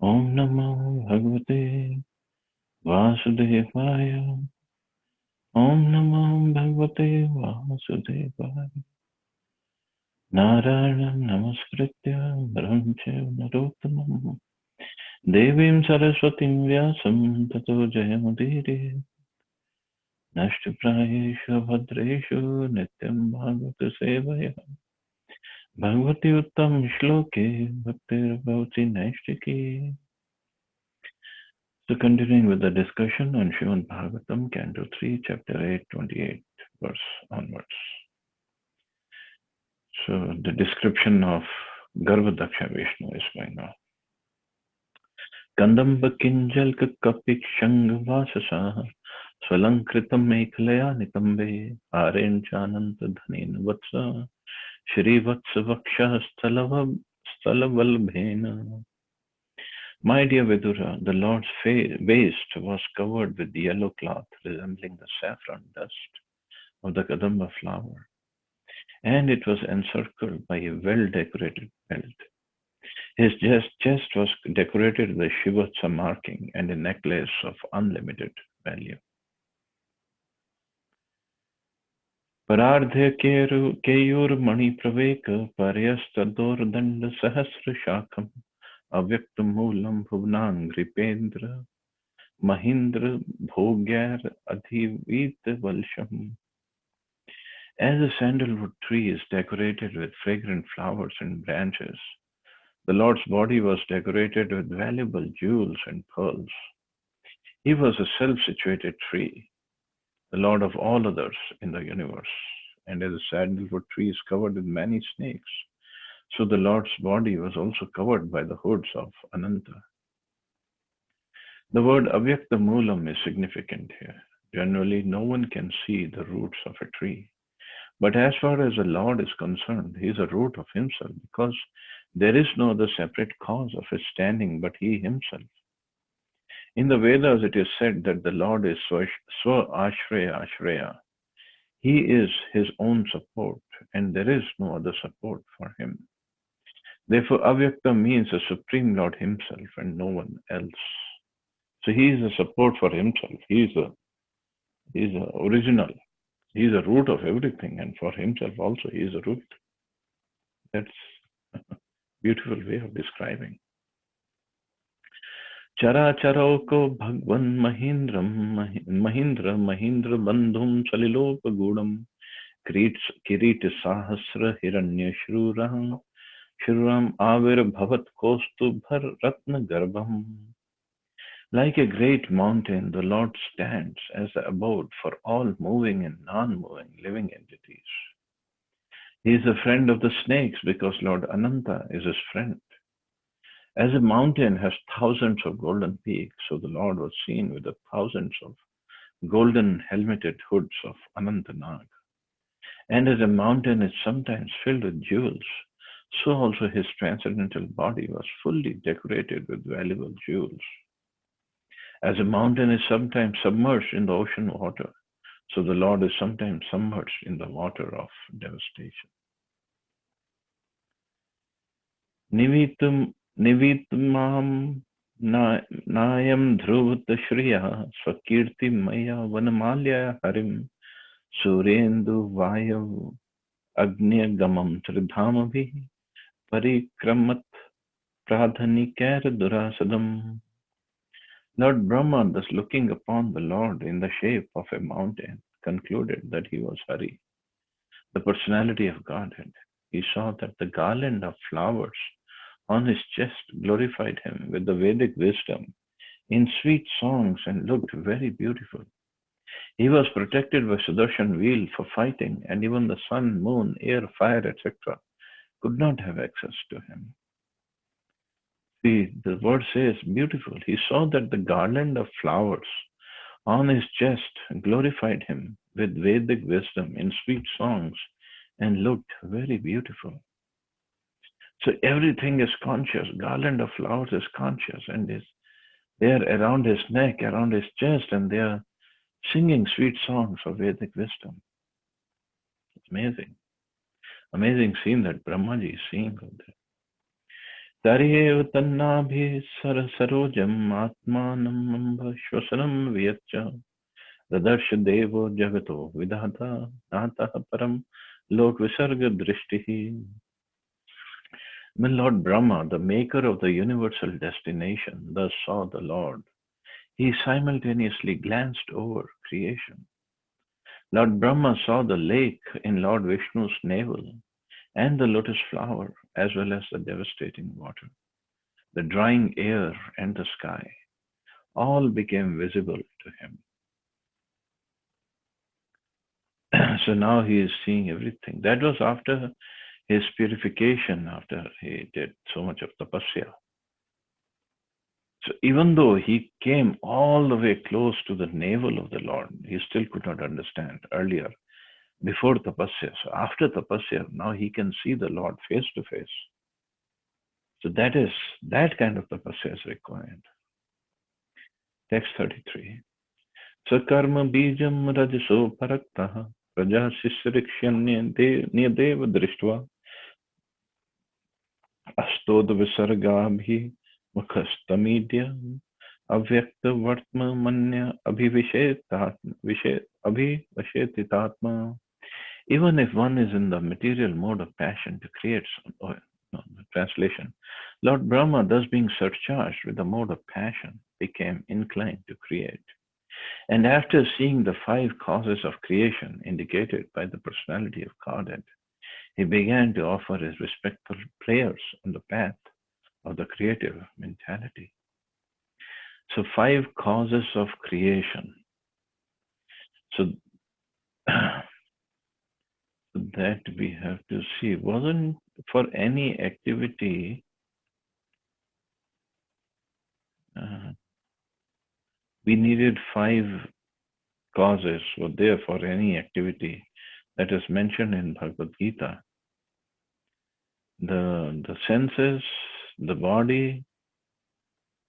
Om Namo Bhagavate Vasudevaya. Om Namo Bhagavate Vasudevaya. Narayanam Namaskritya Naram Chaiva Narottamam Devim Saraswatim Vyasam Tato Jayamudire Nashtaprayeshu Bhadreshu Nityam Bhagavata Sevaya Bhagavati Uttam Shloke Bhaktir Bhavati Naishtiki. So continuing with the discussion on Srimad Bhagavatam, Canto 3, Chapter 8, 28, verse onwards. So the description of Garbhadaksha Vishnu is going on. Kandamba Kinjalka Kapik Shang Vasasa Swalankritam Ekhalaya Nitambe Aren Chananta Dhanin Vatsa Shri Vatsa Vaksha Stalavalbhena. My dear Vidura, the Lord's waist was covered with yellow cloth resembling the saffron dust of the Kadamba flower, and it was encircled by a well-decorated belt. His chest was decorated with a Shivatsa marking and a necklace of unlimited value. Paradhya Keyur Mani Praveka Paryastador Danda Sahasra Shakam Avyaktam Moolam Bhuvnan Gripendra Mahindra Bhogyar Adhivita Valsham. As a sandalwood tree is decorated with fragrant flowers and branches, the Lord's body was decorated with valuable jewels and pearls. He was a self-situated tree, the Lord of all others in the universe. And as a sandalwood tree is covered with many snakes, so the Lord's body was also covered by the hoods of Ananta. The word Avyakta Moolam is significant here. Generally, no one can see the roots of a tree. But as far as the Lord is concerned, he is a root of himself because there is no other separate cause of his standing but he himself. In the Vedas, it is said that the Lord is Swa Ashraya Ashraya. He is his own support and there is no other support for him. Therefore, Avyakta means the Supreme Lord himself and no one else. So he is a support for himself. He is a original. He is a root of everything, and for himself also he is a root. That's a beautiful way of describing. Chara Charoko Bhagwan Mahindra Bandhum Salilopa Gudam Kirita Sahasra Hiranya Shruram Avir Bhavat Kostu Bhar Ratna Garbham. Like a great mountain, the Lord stands as the abode for all moving and non-moving living entities. He is a friend of the snakes because Lord Ananta is his friend. As a mountain has thousands of golden peaks, so the Lord was seen with the thousands of golden helmeted hoods of Anantanag. And as a mountain is sometimes filled with jewels, so also his transcendental body was fully decorated with valuable jewels. As a mountain is sometimes submerged in the ocean water, so the Lord is sometimes submerged in the water of devastation. Nivitmam Nayam Dhruvata Shriya Swakirti Maya Vanamalya Harim Surendu Vayav Agniyagamam Tridhamavi Parikramat Pradhanikar Durasadam. Lord Brahma, thus looking upon the Lord in the shape of a mountain, concluded that he was Hari, the personality of Godhead. He saw that the garland of flowers on his chest glorified him with the Vedic wisdom in sweet songs and looked very beautiful. He was protected by Sudarshan wheel for fighting, and even the sun, moon, air, fire, etc. could not have access to him. See, the word says beautiful. He saw that the garland of flowers on his chest glorified him with Vedic wisdom in sweet songs and looked very beautiful. So everything is conscious. Garland of flowers is conscious and is there around his neck, around his chest, and they are singing sweet songs of Vedic wisdom. It's amazing. Amazing scene that Brahmaji is seeing out there. तर्ह्येव तन्नाभिः सरोजम् आत्मानम् श्वसनं वियच्च ददर्श देवो जगतो विधाता नातः परं lok visarga drishtihi. When Lord Brahma, the maker of the universal destination, thus saw the Lord, he simultaneously glanced over creation. Lord Brahma saw the lake in Lord Vishnu's navel and the lotus flower as well as the devastating water, the drying air and the sky. All became visible to him. So now he is seeing everything. That was after his purification, after he did so much of tapasya. So even though he came all the way close to the navel of the Lord, he still could not understand earlier, before tapasya. So after tapasya, now he can see the Lord face to face. So that kind of tapasya is required. Text 33. Sakarma bijam rajaso paraktaha praja sisrikshan niyadev drishtva astod visargabhi mukhastamidya avyakta vartma manya abhivashetitatma. Even if one is in the material mode of passion to create some, no, translation, Lord Brahma, thus being surcharged with the mode of passion, became inclined to create. And after seeing the 5 causes of creation indicated by the personality of Godhead, he began to offer his respectful prayers on the path of the creative mentality. So 5 causes of creation. So that we have to see. Wasn't for any activity we needed 5 causes were there for any activity that is mentioned in Bhagavad Gita. The senses, the body,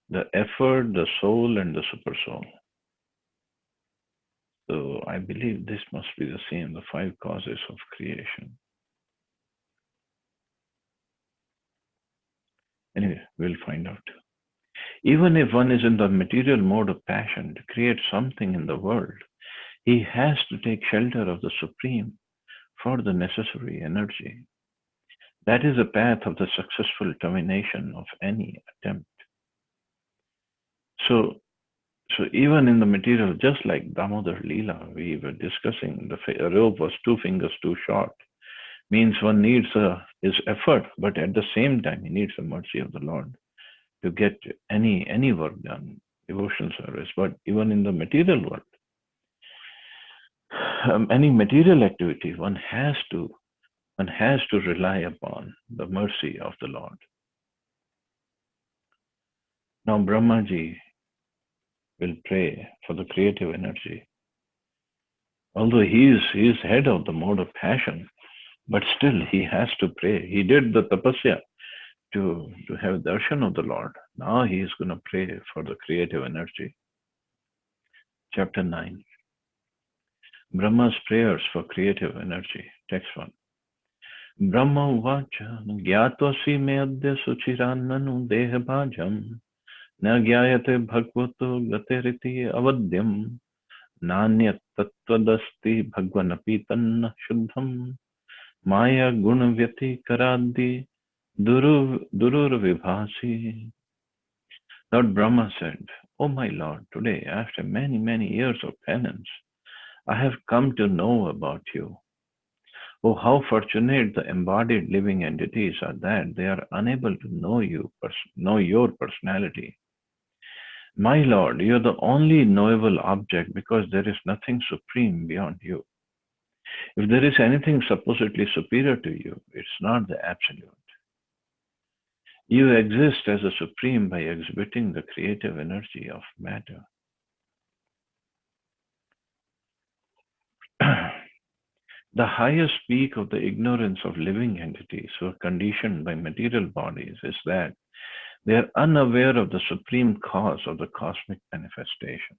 the effort, the soul, and the super soul. So I believe this must be the same, the 5 causes of creation. Anyway, we'll find out. Even if one is in the material mode of passion to create something in the world, he has to take shelter of the Supreme for the necessary energy. That is the path of the successful termination of any attempt. So even in the material, just like Damodar Leela, we were discussing, the rope was 2 fingers too short. Means one needs his effort, but at the same time, he needs the mercy of the Lord to get any work done, devotional service. But even in the material world, any material activity, one has to rely upon the mercy of the Lord. Now Brahmaji will pray for the creative energy. Although he is head of the mode of passion, but still he has to pray. He did the tapasya to have darshan of the Lord. Now he is going to pray for the creative energy. Chapter 9. Brahma's prayers for creative energy. Text 1. Brahma uvacha gyatvasi me adya suchirananu deha bhajam na gyayate bhagavato gateriti avadyam nanyat tattvadasti bhagvanapi tanna shuddham maya gunavyati karadi durur vibhasi. Lord Brahma said, O my Lord, today, after many, many years of penance, I have come to know about you. Oh, how fortunate the embodied living entities are that they are unable to know your personality. My Lord, you are the only knowable object because there is nothing supreme beyond you. If there is anything supposedly superior to you, it's not the absolute. You exist as a supreme by exhibiting the creative energy of matter. The highest peak of the ignorance of living entities who are conditioned by material bodies is that they are unaware of the supreme cause of the cosmic manifestation.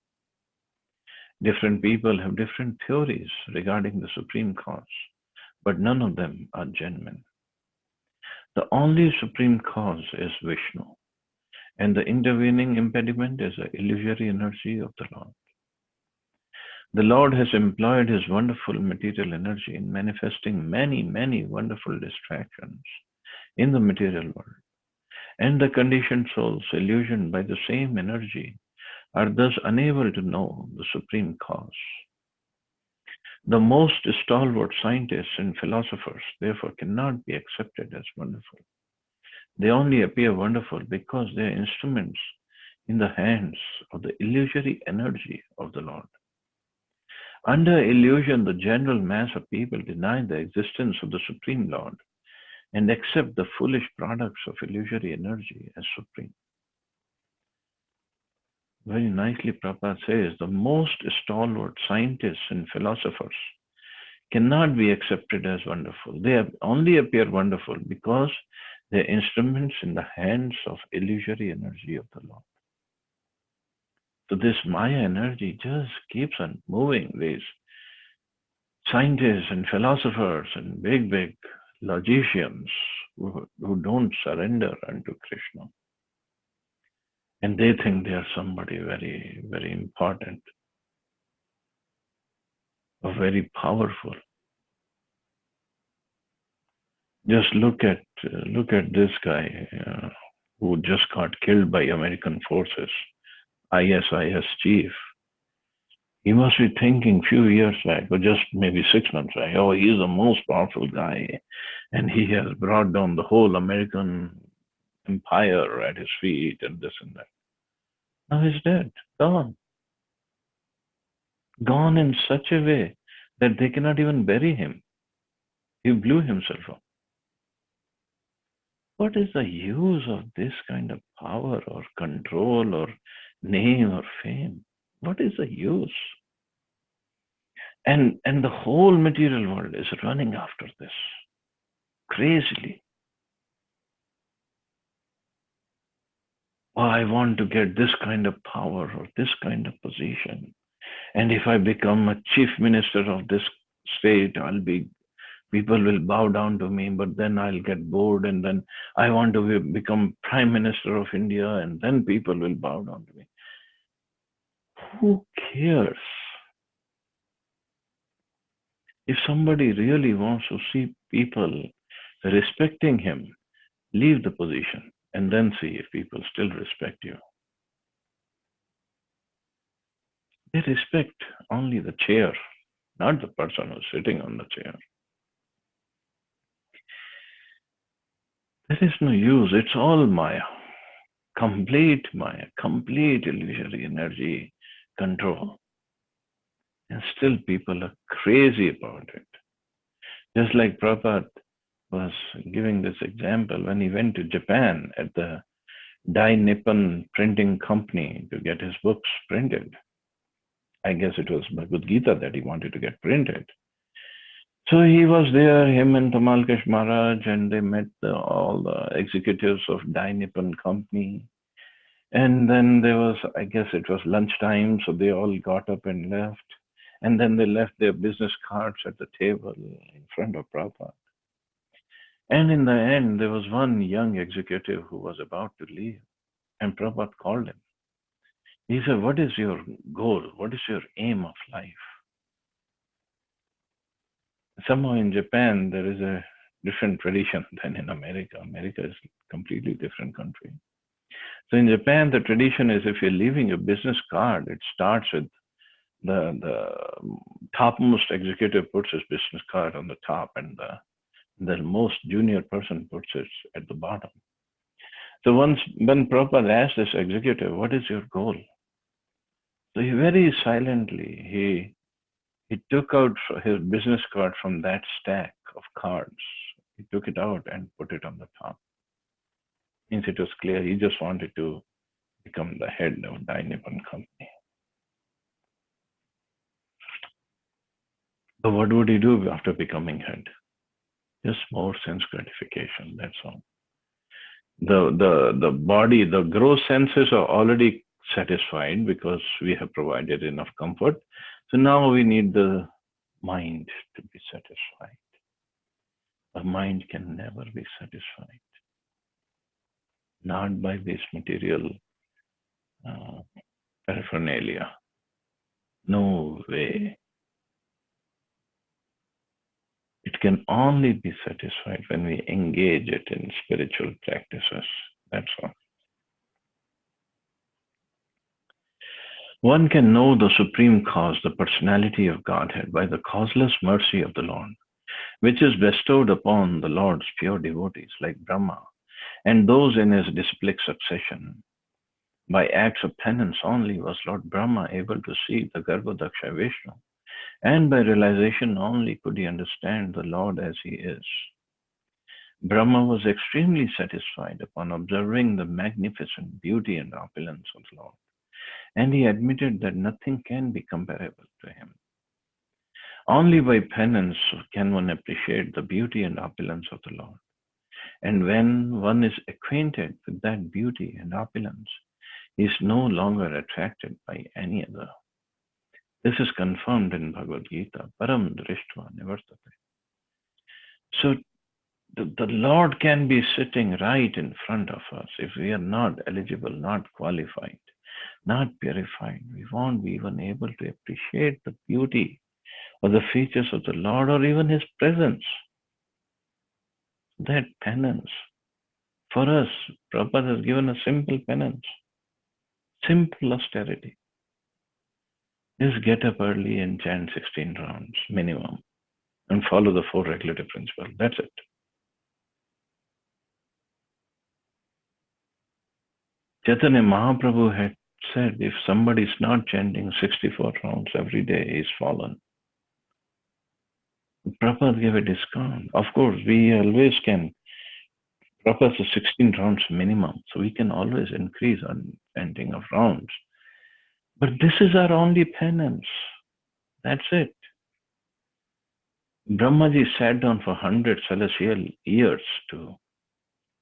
Different people have different theories regarding the supreme cause, but none of them are genuine. The only supreme cause is Vishnu, and the intervening impediment is the illusory energy of the Lord. The Lord has employed his wonderful material energy in manifesting many, many wonderful distractions in the material world, and the conditioned souls, illusioned by the same energy, are thus unable to know the supreme cause. The most stalwart scientists and philosophers, therefore, cannot be accepted as wonderful. They only appear wonderful because they are instruments in the hands of the illusory energy of the Lord. Under illusion, the general mass of people deny the existence of the Supreme Lord and accept the foolish products of illusory energy as supreme. Very nicely, Prabhupada says the most stalwart scientists and philosophers cannot be accepted as wonderful. They only appear wonderful because they are instruments in the hands of illusory energy of the Lord. So this Maya energy just keeps on moving. These scientists and philosophers and big, big logicians who don't surrender unto Krishna. And they think they are somebody very, very important or very powerful. Just look at this guy who just got killed by American forces, ISIS chief. He must be thinking few years back, or just maybe 6 months back, oh, he's the most powerful guy, and he has brought down the whole American empire at his feet, and this and that. Now he's dead, gone in such a way that they cannot even bury him. He blew himself up. What is the use of this kind of power or control or name or fame? What is the use? And the whole material world is running after this crazily. Oh, I want to get this kind of power or this kind of position. And if I become a chief minister of this state, people will bow down to me, but then I'll get bored, and then I want to become prime minister of India, and then people will bow down to me. Who cares? If somebody really wants to see people respecting him, leave the position and then see if people still respect you. They respect only the chair, not the person who's sitting on the chair. There is no use. It's all Maya. Complete Maya, complete illusory energy control. And still people are crazy about it. Just like Prabhupada was giving this example when he went to Japan at the Dai Nippon printing company to get his books printed. I guess it was Bhagavad Gita that he wanted to get printed. So he was there, him and Tamalkash Maharaj, and they met all the executives of Dai Nippon company. And then there was, I guess it was lunchtime, so they all got up and left. And then they left their business cards at the table in front of Prabhupada. And in the end, there was one young executive who was about to leave. And Prabhupada called him. He said, what is your goal? What is your aim of life? Somehow in Japan, there is a different tradition than in America. America is a completely different country. So in Japan, the tradition is if you're leaving a business card, it starts with the topmost executive puts his business card on the top, and the most junior person puts it at the bottom. So when Prabhupada asked this executive, what is your goal? So he very silently, he took out his business card from that stack of cards. He took it out and put it on the top. Means it was clear he just wanted to become the head of Dai Nippon company. But what would he do after becoming head? Just more sense gratification, that's all. The body, the gross senses are already satisfied because we have provided enough comfort. So now we need the mind to be satisfied. A mind can never be satisfied. not by this material uh, paraphernalia. No way. It can only be satisfied when we engage it in spiritual practices. That's all. One can know the supreme cause, the personality of Godhead, by the causeless mercy of the Lord, which is bestowed upon the Lord's pure devotees like Brahma and those in his disciplic succession. By acts of penance only was Lord Brahma able to see the Garbhodaksha Vishnu, and by realization only could he understand the Lord as he is. Brahma was extremely satisfied upon observing the magnificent beauty and opulence of the Lord, and he admitted that nothing can be comparable to him. Only by penance can one appreciate the beauty and opulence of the Lord. And when one is acquainted with that beauty and opulence, he is no longer attracted by any other. This is confirmed in Bhagavad Gita, Param Drishtva Nivartate. So the Lord can be sitting right in front of us. If we are not eligible, not qualified, not purified, we won't be even able to appreciate the beauty or the features of the Lord or even his presence. That penance. For us, Prabhupada has given a simple penance, simple austerity. Just get up early and chant 16 rounds minimum and follow the 4 regulative principles. That's it. Chaitanya Mahaprabhu had said if somebody is not chanting 64 rounds every day, he's fallen. Prabhupada gave a discount. Of course, we always can. Prabhupada says 16 rounds minimum, so we can always increase our chanting of rounds. But this is our only penance. That's it. Brahmaji sat down for 100 celestial years to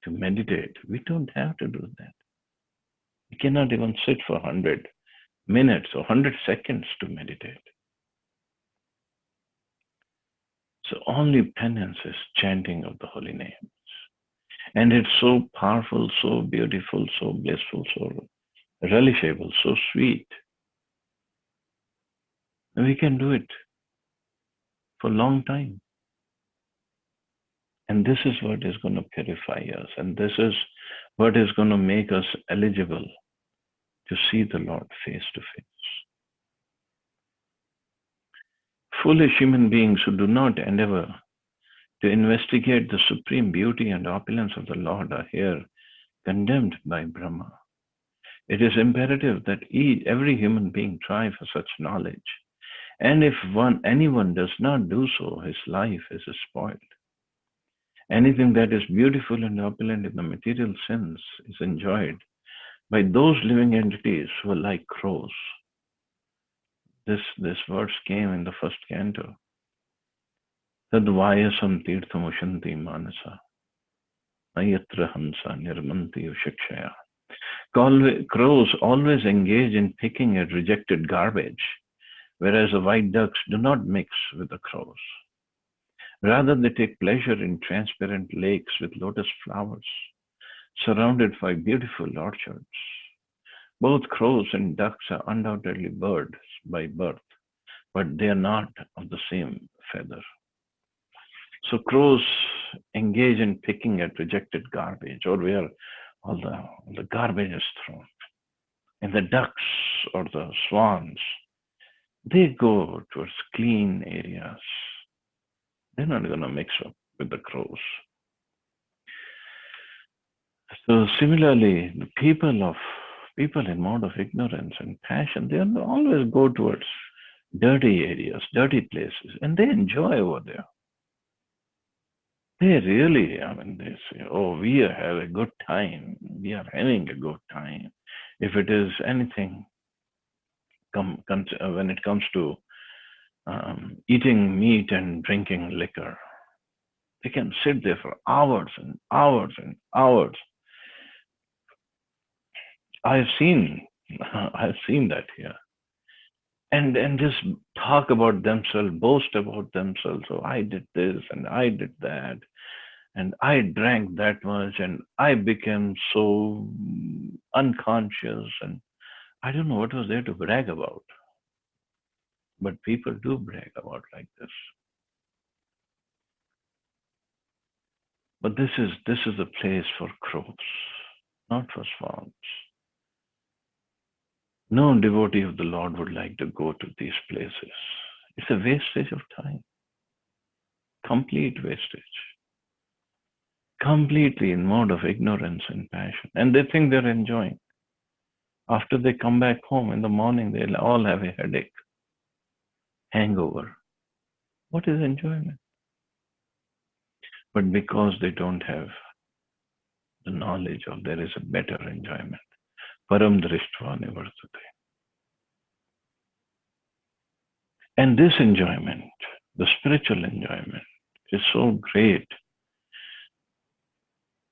meditate. We don't have to do that. We cannot even sit for 100 minutes or 100 seconds to meditate. So only penance is chanting of the holy names. And it's so powerful, so beautiful, so blissful, so relishable, so sweet. And we can do it for a long time. And this is what is going to purify us. And this is what is going to make us eligible to see the Lord face to face. Foolish human beings who do not endeavor to investigate the supreme beauty and opulence of the Lord are here condemned by Brahma. It is imperative that every human being try for such knowledge. And if anyone does not do so, his life is spoiled. Anything that is beautiful and opulent in the material sense is enjoyed by those living entities who are like crows. This verse came in the first canto. Tadvayasam tirthamushanti manasa. Nayatra hamsa nirmanti shikshaya. Crows always engage in picking at rejected garbage, whereas the white ducks do not mix with the crows. Rather, they take pleasure in transparent lakes with lotus flowers, surrounded by beautiful orchards. Both crows and ducks are undoubtedly birds by birth, but they are not of the same feather. So crows engage in picking at rejected garbage, or where all the garbage is thrown. And the ducks or the swans, they go towards clean areas. They're not going to mix up with the crows. So similarly, the people in mode of ignorance and passion, they always go towards dirty areas, dirty places, and they enjoy over there. They really, they say, oh, we have a good time. We are having a good time. If it is anything, when it comes to eating meat and drinking liquor, they can sit there for hours and hours and hours. I've seen that here. And just talk about themselves, boast about themselves. So I did this and I did that. And I drank that much and I became so unconscious, and I don't know what was there to brag about. But people do brag about like this. But this is a place for growths, not for swans. No devotee of the Lord would like to go to these places. It's a wastage of time, complete wastage, completely in mode of ignorance and passion. And they think they're enjoying. After they come back home in the morning, they'll all have a headache, hangover. What is enjoyment? But because they don't have the knowledge of there is a better enjoyment. Param drishtva nivartate. And this enjoyment, the spiritual enjoyment, is so great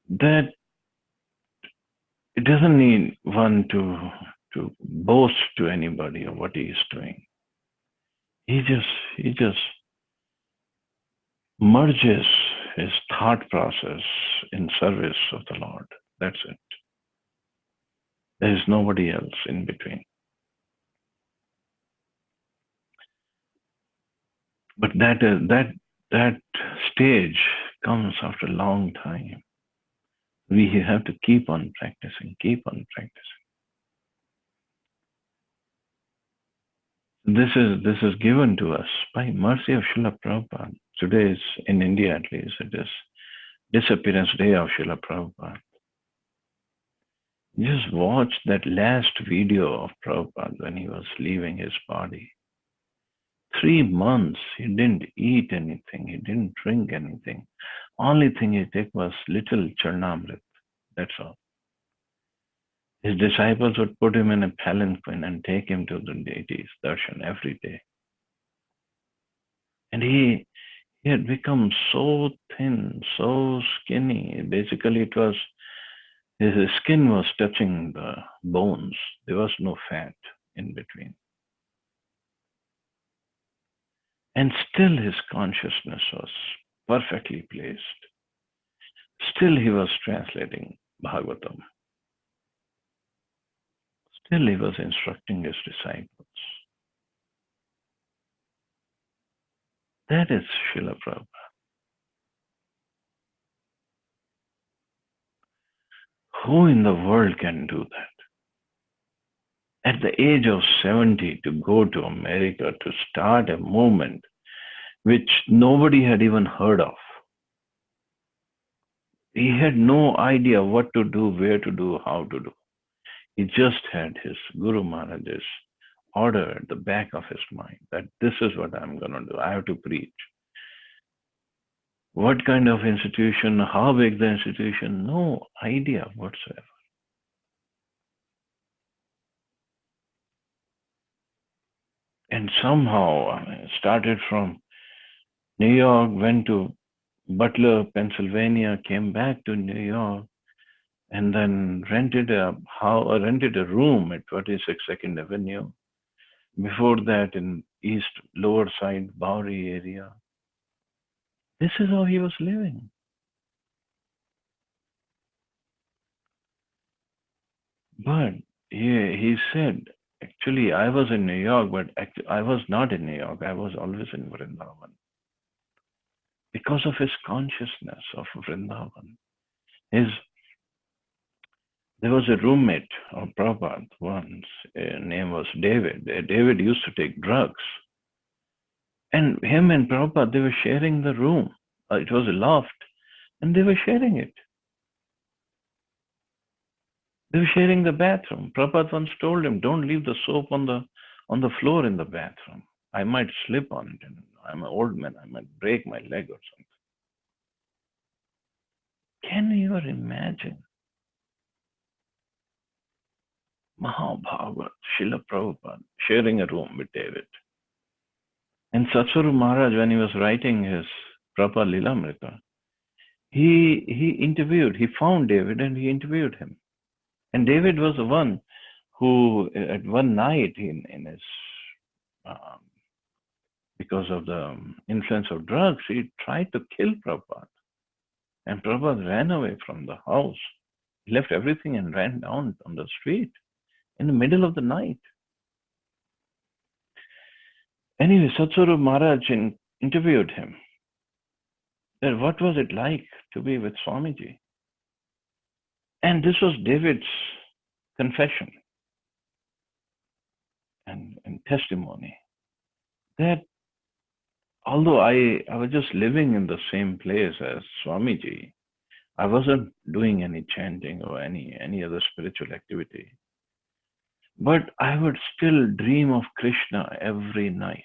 that it doesn't need one to boast to anybody of what he is doing. He just merges his thought process in service of the Lord. That's it. There is nobody else in between. But that stage comes after a long time. We have to keep on practicing, keep on practicing. This is given to us by mercy of Srila Prabhupada. Today is, in India at least, it is disappearance day of Srila Prabhupada. Just watch that last video of Prabhupada when he was leaving his body. 3 months he didn't eat anything, he didn't drink anything. Only thing he took was little charnamrit. That's all. His disciples would put him in a palanquin and take him to the deities' darshan every day. And he had become so thin, so skinny. Basically, it was his skin was touching the bones. There was no fat in between. And still his consciousness was perfectly placed. Still he was translating Bhagavatam. Still he was instructing his disciples. That is Srila Prabhupada. Who in the world can do that? At the age of 70, to go to America to start a movement which nobody had even heard of. He had no idea what to do, where to do, how to do. He just had his Guru Maharaj's order at the back of his mind that this is what I'm going to do. I have to preach. What kind of institution, how big the institution, no idea whatsoever. And somehow started from New York, went to Butler, Pennsylvania, came back to New York, and then rented a room at 46 Second Avenue. Before that, in East Lower Side, Bowery area. This is how he was living. But he said, actually, I was in New York, but I was not in New York. I was always in Vrindavan. Because of his consciousness of Vrindavan. There was a roommate of Prabhupada once, his name was David. David used to take drugs. And him and Prabhupada, they were sharing the room. It was a loft, and they were sharing it. They were sharing the bathroom. Prabhupada once told him, don't leave the soap on the floor in the bathroom. I might slip on it. And I'm an old man. I might break my leg or something. Can you imagine? Mahabhagavat, Srila Prabhupada, sharing a room with David. And Satsuru Maharaj, when he was writing his Prabhupada Lilamrita, he found David and he interviewed him. And David was the one who, at one night, in his, because of the influence of drugs, he tried to kill Prabhupada. And Prabhupada ran away from the house. He left everything and ran down on the street in the middle of the night. Anyway, Satsuru Maharaj interviewed him. That what was it like to be with Swamiji? And this was David's confession and testimony. That although I was just living in the same place as Swamiji, I wasn't doing any chanting or any other spiritual activity. But I would still dream of Krishna every night.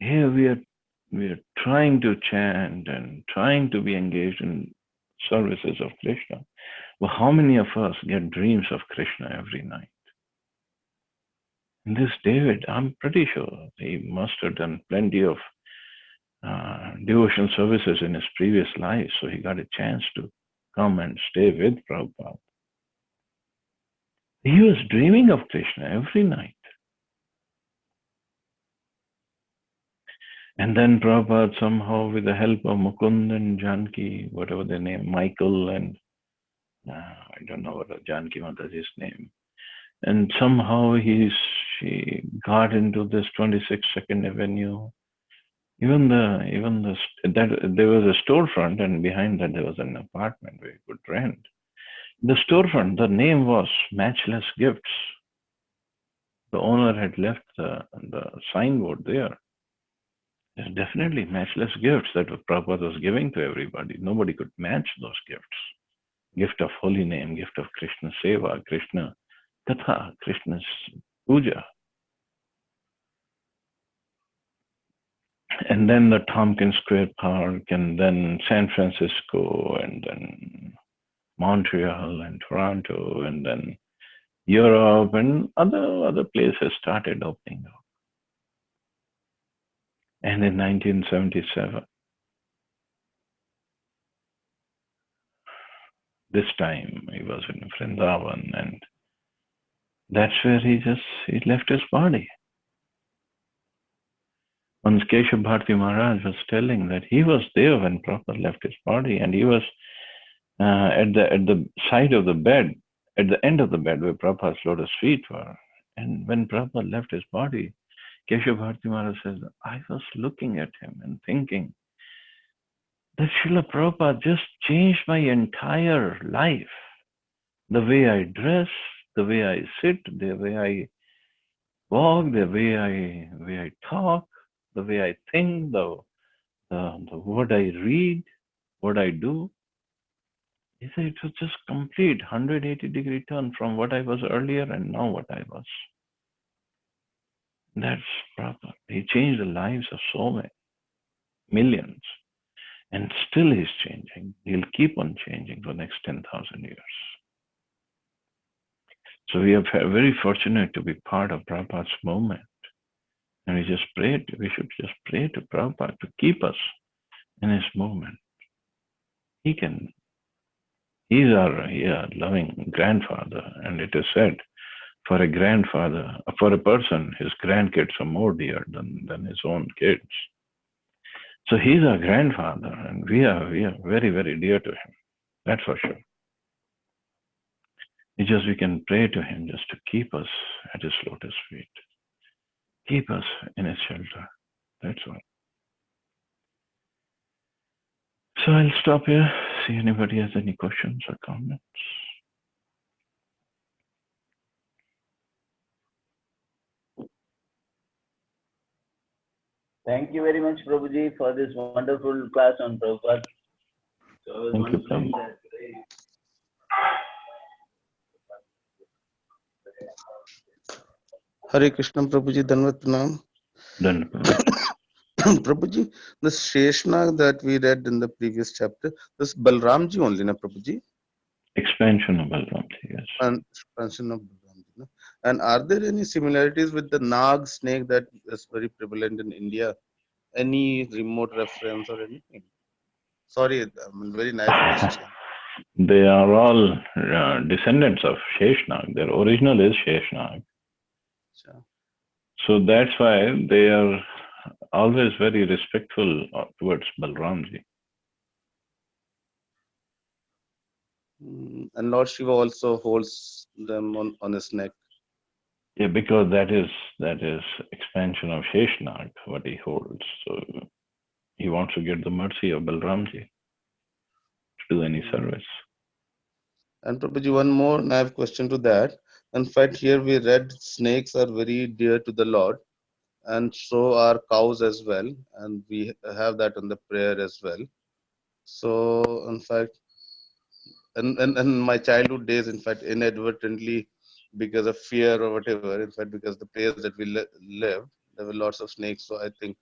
Here we are trying to chant and trying to be engaged in services of Krishna. But how many of us get dreams of Krishna every night? And this David, I'm pretty sure he must have done plenty of devotion services in his previous life, so he got a chance to come and stay with Prabhupada. He was dreaming of Krishna every night. And then Prabhupada somehow, with the help of Mukund and Janki, whatever their name, Michael and I don't know what Janki Mataji's name, and somehow she got into this 26 Second Avenue. Even there was a storefront, and behind that there was an apartment where you could rent. The storefront, the name was Matchless Gifts. The owner had left the signboard there. There's definitely matchless gifts that Prabhupada was giving to everybody. Nobody could match those gifts. Gift of holy name, gift of Krishna Seva, Krishna Katha, Krishna's Puja. And then the Tompkins Square Park, and then San Francisco, and then Montreal and Toronto, and then Europe, and other places started opening up. And in 1977, this time he was in Vrindavan, and that's where he left his body. Once Keshav Bharati Maharaj was telling that he was there when Prabhupada left his body, and he was at the side of the bed, at the end of the bed where Prabhupada's lotus feet were. And when Prabhupada left his body, Keshav Bharati Maharaj says, I was looking at him and thinking that Srila Prabhupada just changed my entire life. The way I dress, the way I sit, the way I walk, the way I talk, the way I think, the what I read, what I do. He said it was just complete 180-degree turn from what I was earlier and now what I was. That's Prabhupada. He changed the lives of so many, millions. And still he's changing. He'll keep on changing for the next 10,000 years. So we are very fortunate to be part of Prabhupada's movement. And we should just pray to Prabhupada to keep us in his movement. He's our loving grandfather. And it is said, for a grandfather, for a person, his grandkids are more dear than his own kids. So he's our grandfather, and we are very, very dear to him. That's for sure. It's just we can pray to him just to keep us at his lotus feet. Keep us in his shelter. That's all. So I'll stop here. See anybody has any questions or comments. Thank you very much, Prabhuji, for this wonderful class on Prabhupada. So Thank you, Prabhu. Hare Krishna, Prabhuji, Dhanvat Pranam. Prabhuji, the Sheshnag that we read in the previous chapter, this Balramji only, na Prabhuji? Expansion of Balramji, yes. And expansion of Balramji. Na? And are there any similarities with the Nag snake that is very prevalent in India? Any remote reference or anything? Sorry, very nice question. They are all descendants of Sheshnag. Their original is Sheshnag. Sure. So that's why they are always very respectful towards Balramji. And Lord Shiva also holds them on his neck. Yeah, because that is expansion of Sheshnag, what he holds. So he wants to get the mercy of Balramji to do any service. And Prabhuji, one more, and I have a question to that. In fact, here we read snakes are very dear to the Lord, and so are cows as well. And we have that in the prayer as well. So, in fact, in my childhood days, in fact, inadvertently, because of fear or whatever, in fact, because the place that we lived, there were lots of snakes. So I think,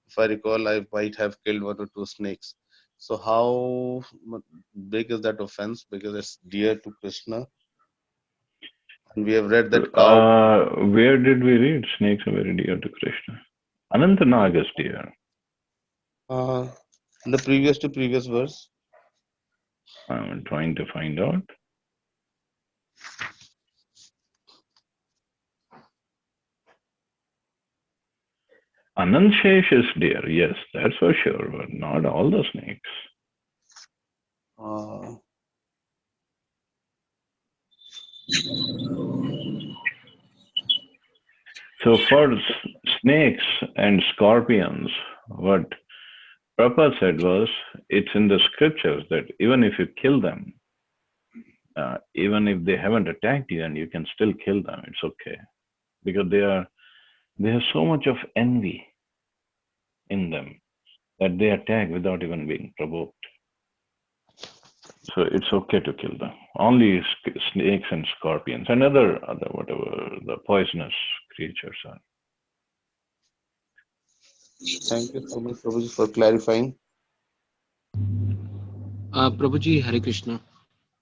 if I recall, I might have killed one or two snakes. So how big is that offense? Because it's dear to Krishna. And we have read that cow. Where did we read snakes are very dear to Krishna? Anantanag is dear. In the previous verse. I'm trying to find out. Ananshesh is dear, yes, that's for sure, but not all the snakes. So for snakes and scorpions, what Prabhupada said was, it's in the scriptures that even if you kill them, even if they haven't attacked you, and you can still kill them, it's okay, because they have so much of envy in them that they attack without even being provoked. So it's okay to kill them. Only snakes and scorpions and other whatever the poisonous creatures are. Thank you so much, Prabhuji, for clarifying. Prabhuji, Hare Krishna.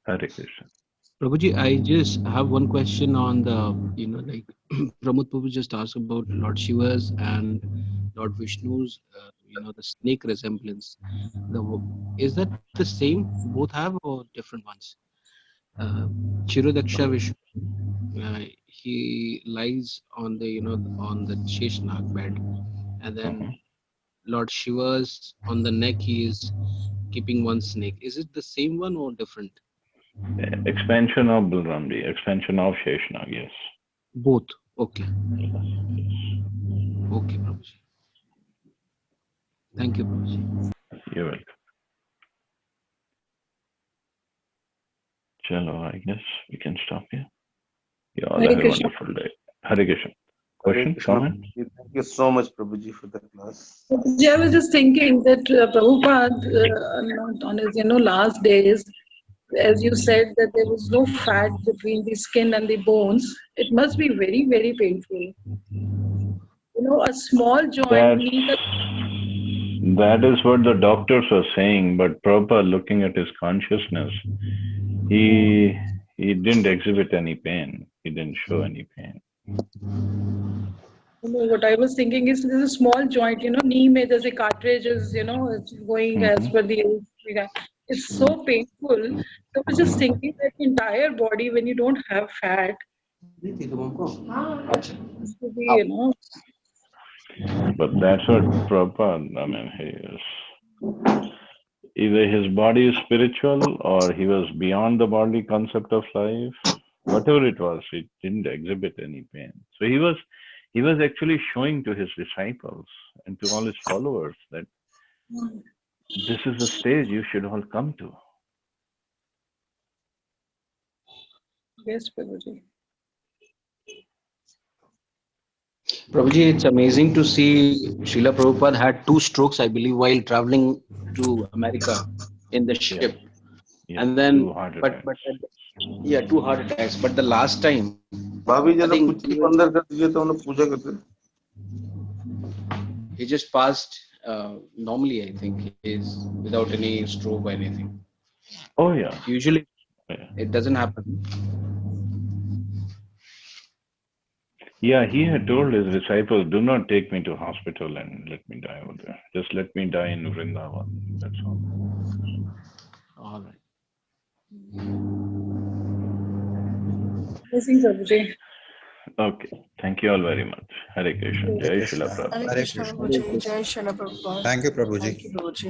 Hare Krishna. Prabhuji, I just have one question on the, like Pramod Prabhu just asked about Lord Shiva's and Lord Vishnu's, the snake resemblance. Is that the same? Both have or different ones? Chirodaksha Vishnu, he lies on the, on the Sheshnag bed, and then Lord Shiva's on the neck, he is keeping one snake. Is it the same one or different? Expansion of Balramji, expansion of Sheshnag, yes. Both. Okay. Yes. Okay, Prabhuji. Thank you, Prabhuji. You're welcome. Chalo, I guess we can stop here. You all Hare have a Krishna. wonderful day. Hare Krishna. Question, Hare Krishna, comment? Prabhuji. Thank you so much, Prabhuji, for the class. I was just thinking that Prabhupada, on his last days, as you said that there was no fat between the skin and the bones, it must be very, very painful. A small joint beneath That is what the doctors were saying, but Prabhupada, looking at his consciousness, he didn't exhibit any pain. He didn't show any pain. what I was thinking is there's a small joint, knee mein there's a cartridge is, it's going as per the age. It's so painful. So I was just thinking that the entire body, when you don't have fat, it should be, But that's what Prabhupada, I mean, he is. Either his body is spiritual or he was beyond the body concept of life. Whatever it was, he didn't exhibit any pain. So he was actually showing to his disciples and to all his followers that this is the stage you should all come to. Yes, Prabhuji. Prabhuji, it's amazing to see Srila Prabhupada had 2 strokes, I believe, while traveling to America in the ship. Yeah, And then, 2 heart but attacks. yeah, 2 heart attacks. But the last time, भाभी I जरा think कुछ अंदर कर दीजिए तो हम लोग पूजा करते हैं. he just passed normally, I think, is without any stroke or anything. Oh yeah. Usually, Yeah. it doesn't happen. Yeah, he had told his disciples, do not take me to hospital and let me die over there. Just let me die in Vrindavan. That's all. All right. Blessings, Prabhuji. Okay. Thank you all very much. Hare Krishna. Jai Shila Krishna. Prabhupada. Hare Krishna. Prabhuji. Jai Shri Prabhupada. Thank you, Prabhuji. Thank you, Prabhuji.